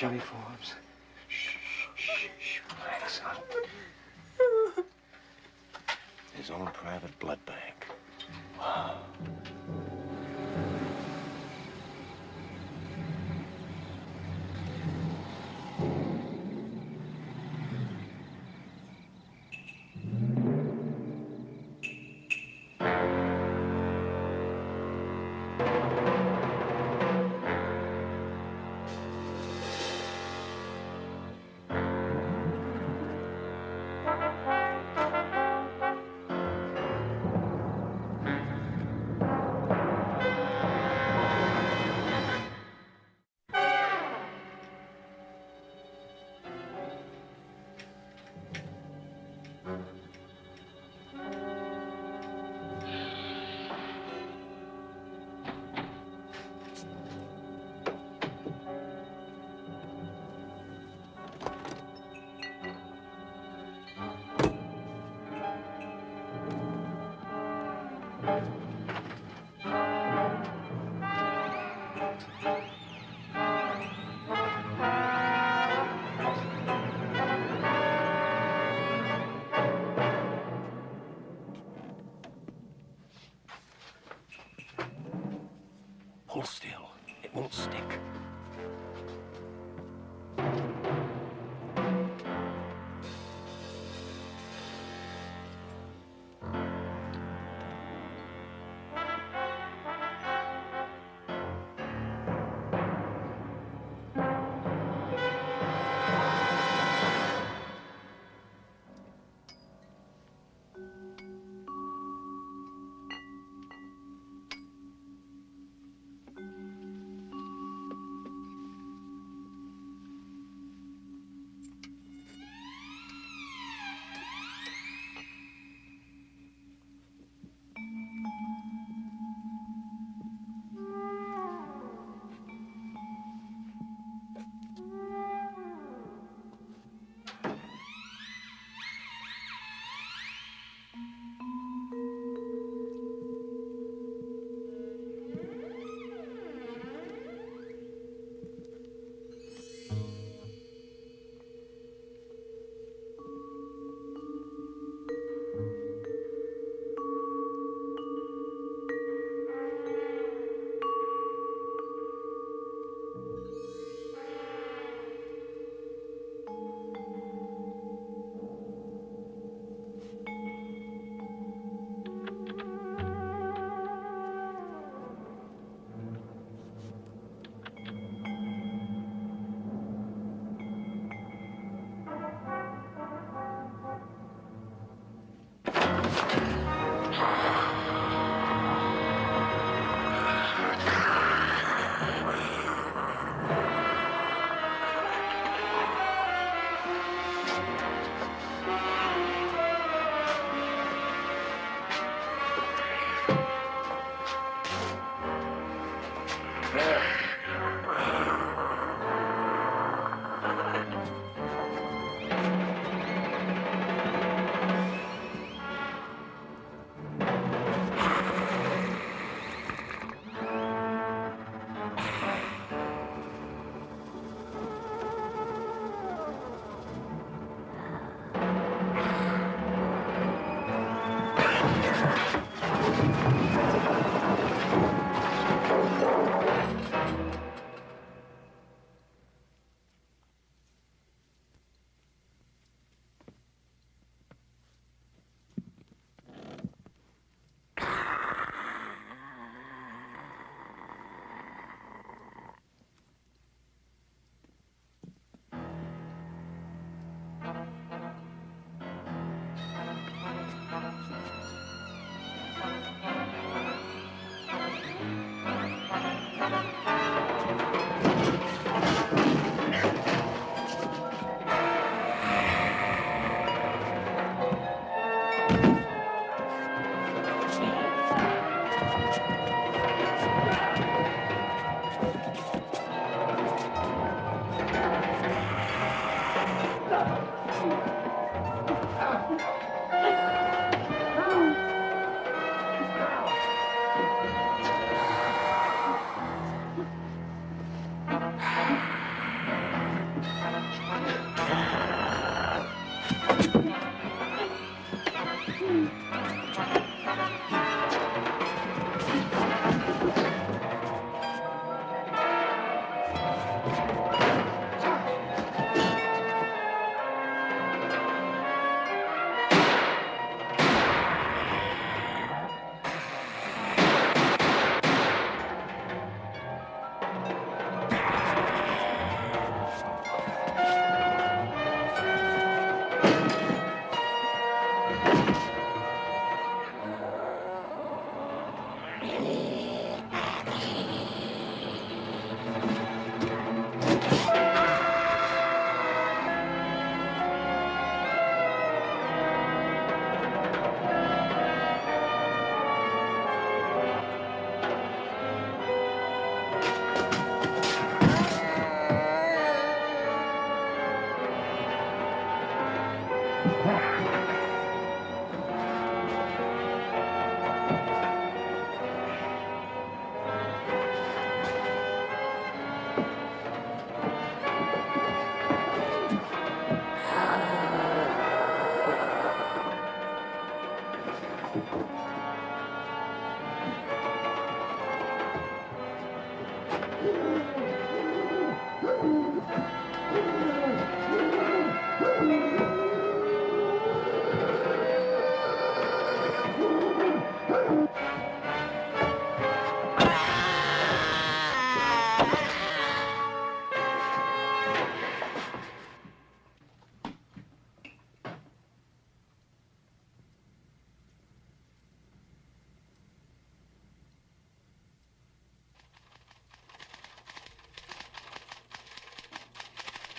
Chevy Forbes. Shh, shh, shh, relax, son. His own private blood bank. Wow. Hold still. It won't stick.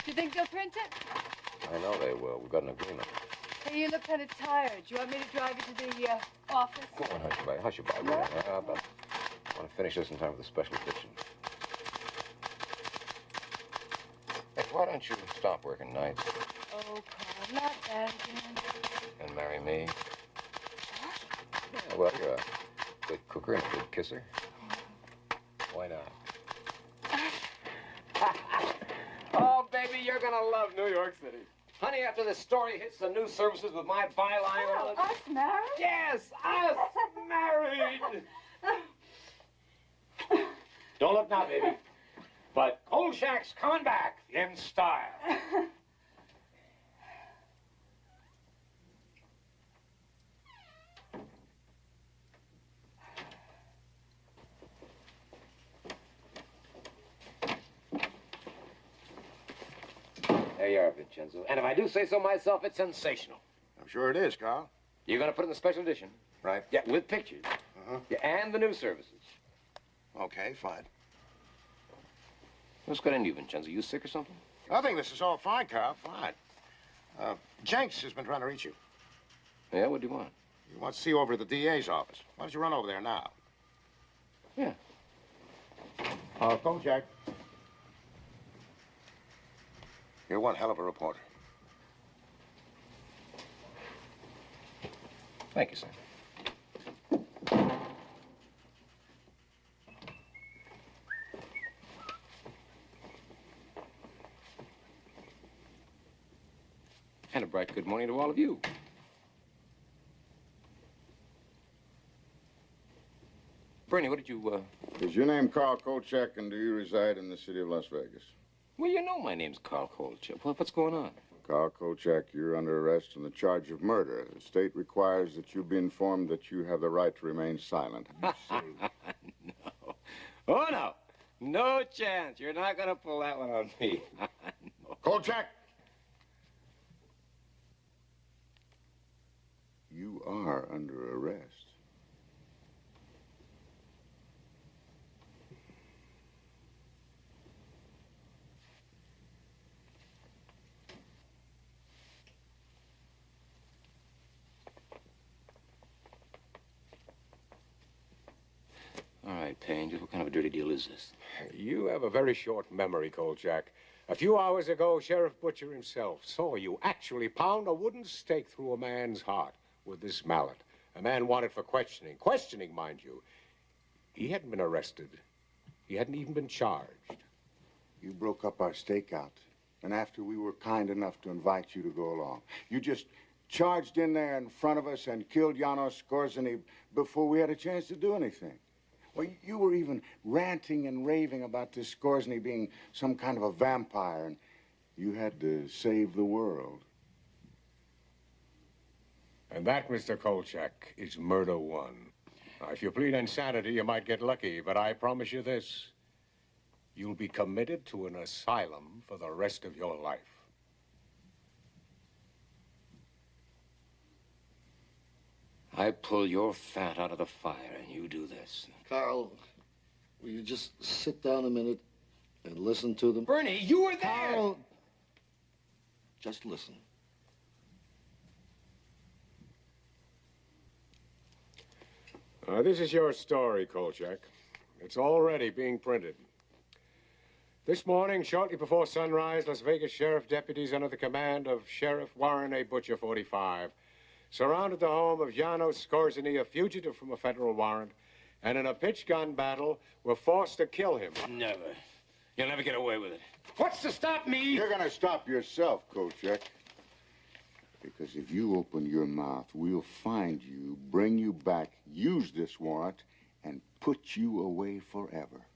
Do you think they'll print it? I know they will. We've got an agreement. Hey, you look kind of tired. Do you want me to drive you to the office? Go on, Hushabye. Hushabye. What? I want to finish this in time for the special edition. Hey, why don't you stop working nights Oh, Carl, not that again. and marry me? Yeah, well, you're a good cooker and a good kisser. Why not? Oh, baby, you're gonna love New York City. Honey, after this story hits the news services with my byline on it... Us married? Yes, us married! Don't look now, baby. But Kolchak's coming back in style. There you are, Vincenzo. And if I do say so myself, it's sensational. I'm sure it is, Carl. You're going to put it in the special edition? Right. Yeah, with pictures. Uh-huh. Yeah, and the news services. Okay, fine. What's got into you, Vincenzo? You sick or something? I think this is all fine, Carl. Fine. Jenks has been trying to reach you. Yeah, what do you want? He wants to see you over at the DA's office. Why don't you run over there now? Yeah. Kolchak. You're one hell of a reporter. Thank you, sir. And a bright good morning to all of you. Bernie, what did you, Is your name Carl Kolchak, and do you reside in the city of Las Vegas? Well, you know my name's Carl Kolchak. What's going on? Carl Kolchak, you're under arrest on the charge of murder. The state requires that you be informed that you have the right to remain silent. No. Oh, no. No chance. You're not going to pull that one on me. No. Kolchak! You are under arrest. All right, Payne, just what kind of a dirty deal is this? You have a very short memory, Kolchak. A few hours ago, Sheriff Butcher himself saw you actually pound a wooden stake through a man's heart with this mallet. A man wanted for questioning. Questioning, mind you. He hadn't been arrested. He hadn't even been charged. You broke up our stakeout, and after we were kind enough to invite you to go along, you just charged in there in front of us and killed Janos Skorzeny before we had a chance to do anything. Well, you were even ranting and raving about this Skorzeny being some kind of a vampire, and you had to save the world. And that, Mr. Kolchak, is murder one. Now, if you plead insanity, you might get lucky, but I promise you this. You'll be committed to an asylum for the rest of your life. I pull your fat out of the fire, and you do this. Carl, will you just sit down a minute and listen to them? Bernie, you were there! Carl, just listen. This is your story, Kolchak. It's already being printed. This morning, shortly before sunrise, Las Vegas sheriff deputies under the command of Sheriff Warren A. Butcher, 45, surrounded the home of Janos Skorzeny, a fugitive from a federal warrant, and in a pitch gun battle were forced to kill him. Never. You'll never get away with it. What's to stop me? You're gonna stop yourself, Kolchak. Because if you open your mouth, we'll find you, bring you back, use this warrant, and put you away forever.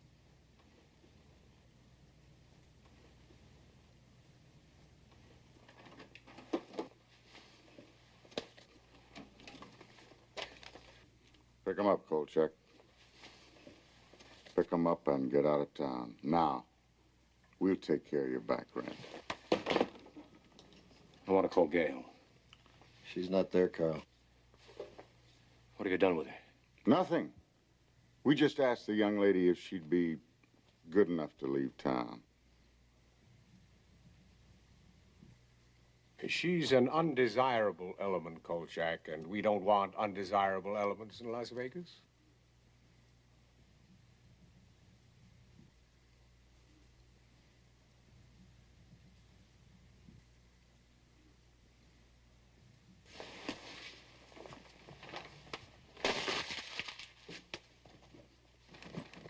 Pick him up, Kolchak. Pick him up and get out of town. Now, we'll take care of your back rent. I want to call Gail. She's not there, Carl. What have you done with her? Nothing. We just asked the young lady if she'd be good enough to leave town. She's an undesirable element, Kolchak, and we don't want undesirable elements in Las Vegas.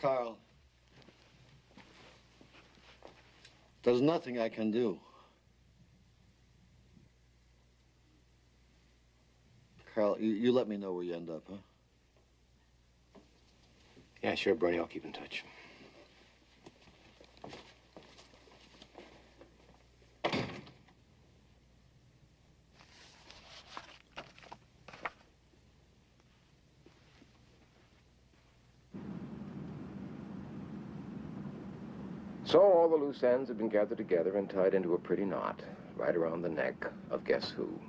Carl, there's nothing I can do. Carl, you let me know where you end up, huh? Yeah, sure, Bernie. I'll keep in touch. So all the loose ends had been gathered together and tied into a pretty knot right around the neck of guess who.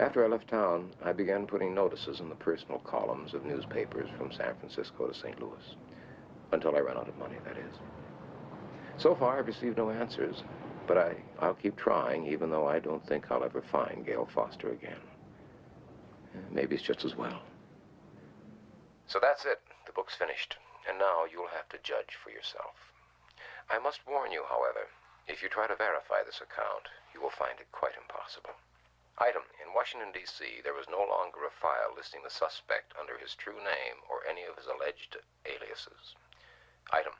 After I left town, I began putting notices in the personal columns of newspapers from San Francisco to St. Louis. Until I ran out of money, that is. So far, I've received no answers, but I'll keep trying, even though I don't think I'll ever find Gail Foster again. Maybe it's just as well. So that's it. The book's finished, and now you'll have to judge for yourself. I must warn you, however, if you try to verify this account, you will find it quite impossible. Item, in Washington, D.C., there was no longer a file listing the suspect under his true name or any of his alleged aliases. Item,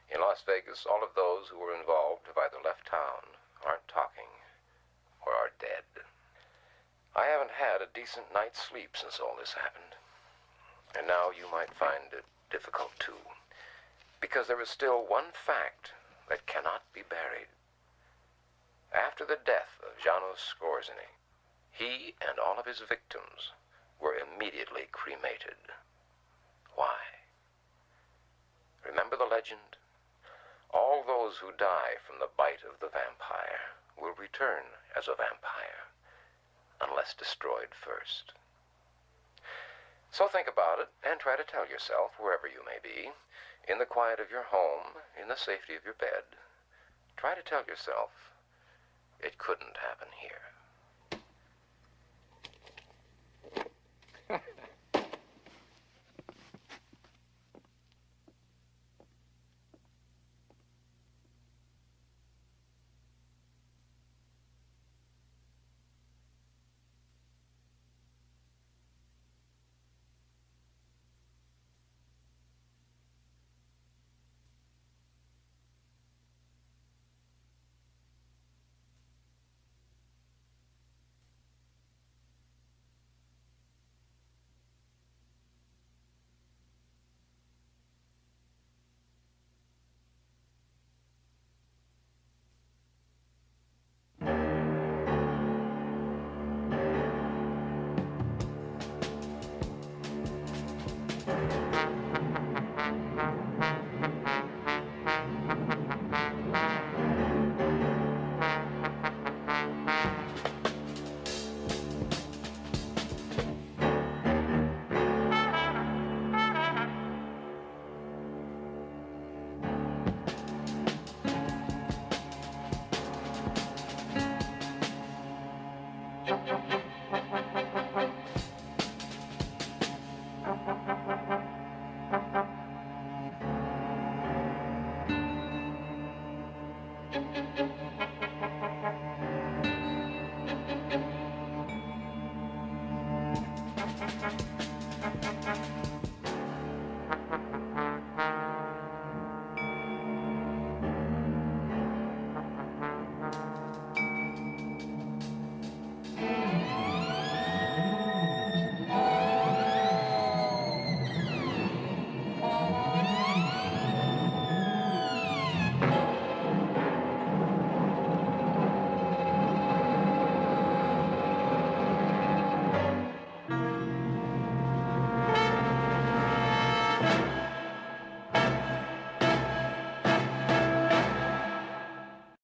in Las Vegas, all of those who were involved have either left town, aren't talking, or are dead. I haven't had a decent night's sleep since all this happened. And now you might find it difficult, too, because there is still one fact that cannot be buried. After the death of Janos Skorzeny, he and all of his victims were immediately cremated. Why? Remember the legend? All those who die from the bite of the vampire will return as a vampire, unless destroyed first. So think about it and try to tell yourself, wherever you may be, in the quiet of your home, in the safety of your bed, try to tell yourself, it couldn't happen here.